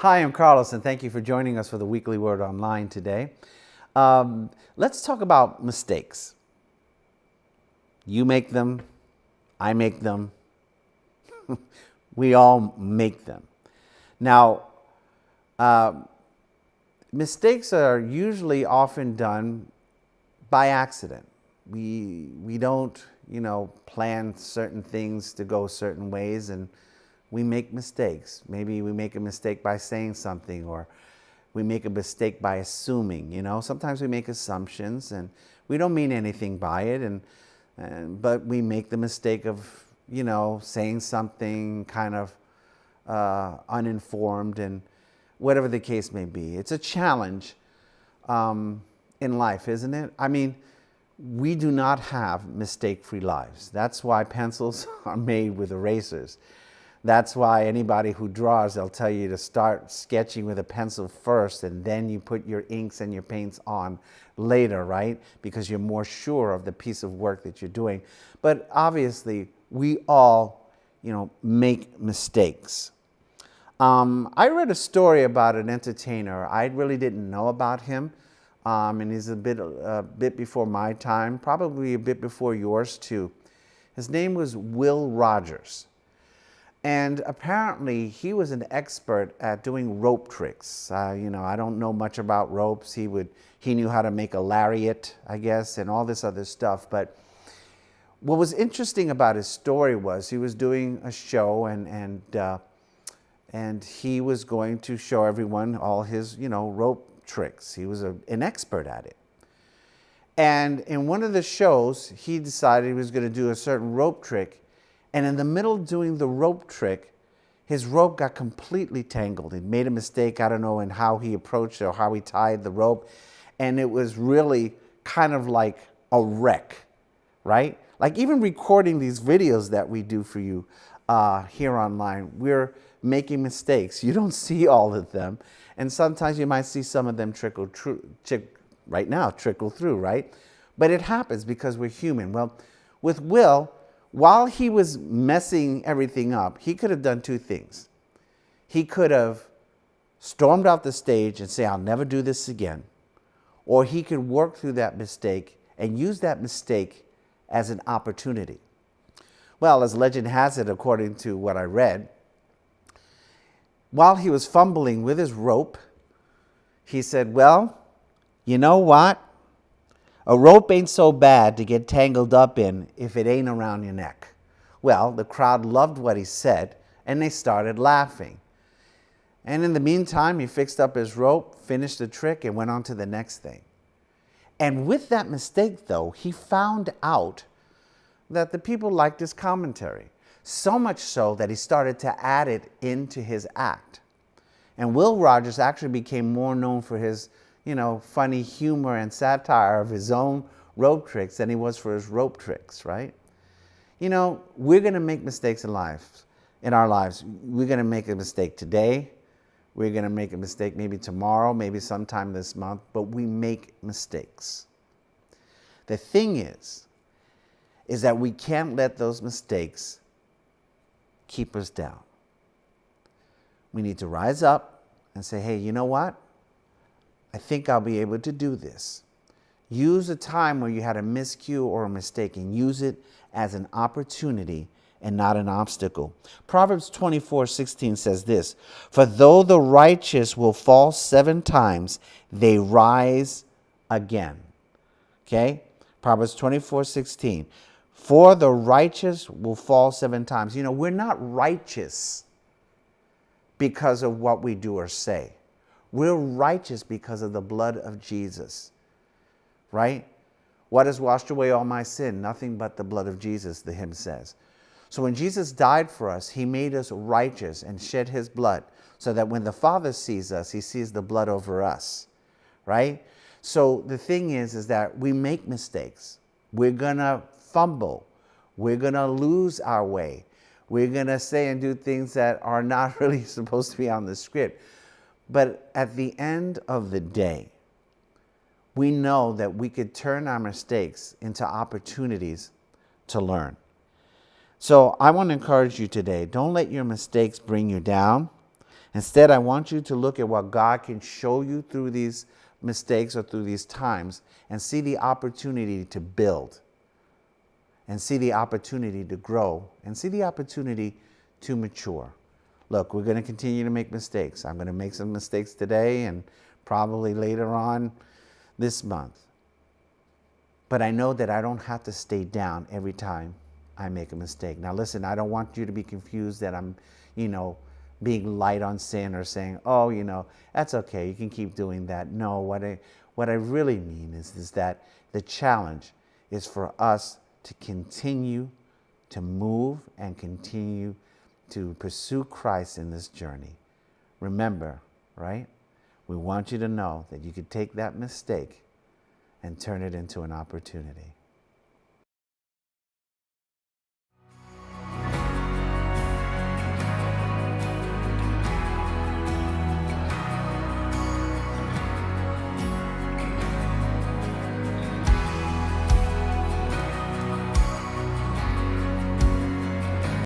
Hi, I'm Carlos, and thank you for joining us for the Weekly Word Online today. Let's talk about mistakes. You make them, I make them, we all make them. Now, mistakes are usually often done by accident. We don't, plan certain things to go certain ways, and we make mistakes. Maybe we make a mistake by saying something, or we make a mistake by assuming. Sometimes we make assumptions, and we don't mean anything by it, but we make the mistake of saying something kind of uninformed, and whatever the case may be. It's a challenge in life, isn't it? I mean, we do not have mistake-free lives. That's why pencils are made with erasers. That's why anybody who draws, they'll tell you to start sketching with a pencil first, and then you put your inks and your paints on later, right? Because you're more sure of the piece of work that you're doing. But obviously, we all, make mistakes. I read a story about an entertainer. I really didn't know about him. And he's a bit before my time, probably a bit before yours too. His name was Will Rogers. And apparently he was an expert at doing rope tricks. I don't know much about ropes. He knew how to make a lariat, I guess, and all this other stuff. But what was interesting about his story was he was doing a show, and he was going to show everyone all his, rope tricks. He was an expert at it. And in one of the shows, he decided he was going to do a certain rope trick. And in the middle of doing the rope trick, his rope got completely tangled. He made a mistake, I don't know, in how he approached it or how he tied the rope. And it was really kind of like a wreck, right? Like even recording these videos that we do for you here online, we're making mistakes. You don't see all of them. And sometimes you might see some of them trickle through, right? But it happens because we're human. Well, with Will, while he was messing everything up, he could have done two things. He could have stormed out the stage and say, I'll never do this again. Or he could work through that mistake and use that mistake as an opportunity. Well, as legend has it, according to what I read, while he was fumbling with his rope, he said, well, you know what? A rope ain't so bad to get tangled up in if it ain't around your neck. Well, the crowd loved what he said, and they started laughing. And in the meantime, he fixed up his rope, finished the trick, and went on to the next thing. And with that mistake, though, he found out that the people liked his commentary. So much so that he started to add it into his act. And Will Rogers actually became more known for his, funny humor and satire of his own rope tricks than he was for his rope tricks, right? We're going to make mistakes in our lives. We're going to make a mistake today. We're going to make a mistake maybe tomorrow, maybe sometime this month, but we make mistakes. The thing is that we can't let those mistakes keep us down. We need to rise up and say, hey, you know what? I think I'll be able to do this. Use a time where you had a miscue or a mistake and use it as an opportunity and not an obstacle. Proverbs 24:16 says this, for though the righteous will fall 7 times, they rise again. Okay? Proverbs 24:16. For the righteous will fall 7 times. We're not righteous because of what we do or say. We're righteous because of the blood of Jesus, right? What has washed away all my sin? Nothing but the blood of Jesus, the hymn says. So when Jesus died for us, he made us righteous and shed his blood so that when the Father sees us, he sees the blood over us, right? So the thing is that we make mistakes. We're going to fumble. We're going to lose our way. We're going to say and do things that are not really supposed to be on the script. But at the end of the day, we know that we could turn our mistakes into opportunities to learn. So I want to encourage you today, don't let your mistakes bring you down. Instead, I want you to look at what God can show you through these mistakes or through these times and see the opportunity to build and see the opportunity to grow and see the opportunity to mature. Look, we're going to continue to make mistakes. I'm going to make some mistakes today and probably later on this month. But I know that I don't have to stay down every time I make a mistake. Now listen, I don't want you to be confused that I'm, being light on sin or saying, oh, that's okay, you can keep doing that. No, what I really mean is that the challenge is for us to continue to move and continue to pursue Christ in this journey. Remember, right? We want you to know that you could take that mistake and turn it into an opportunity.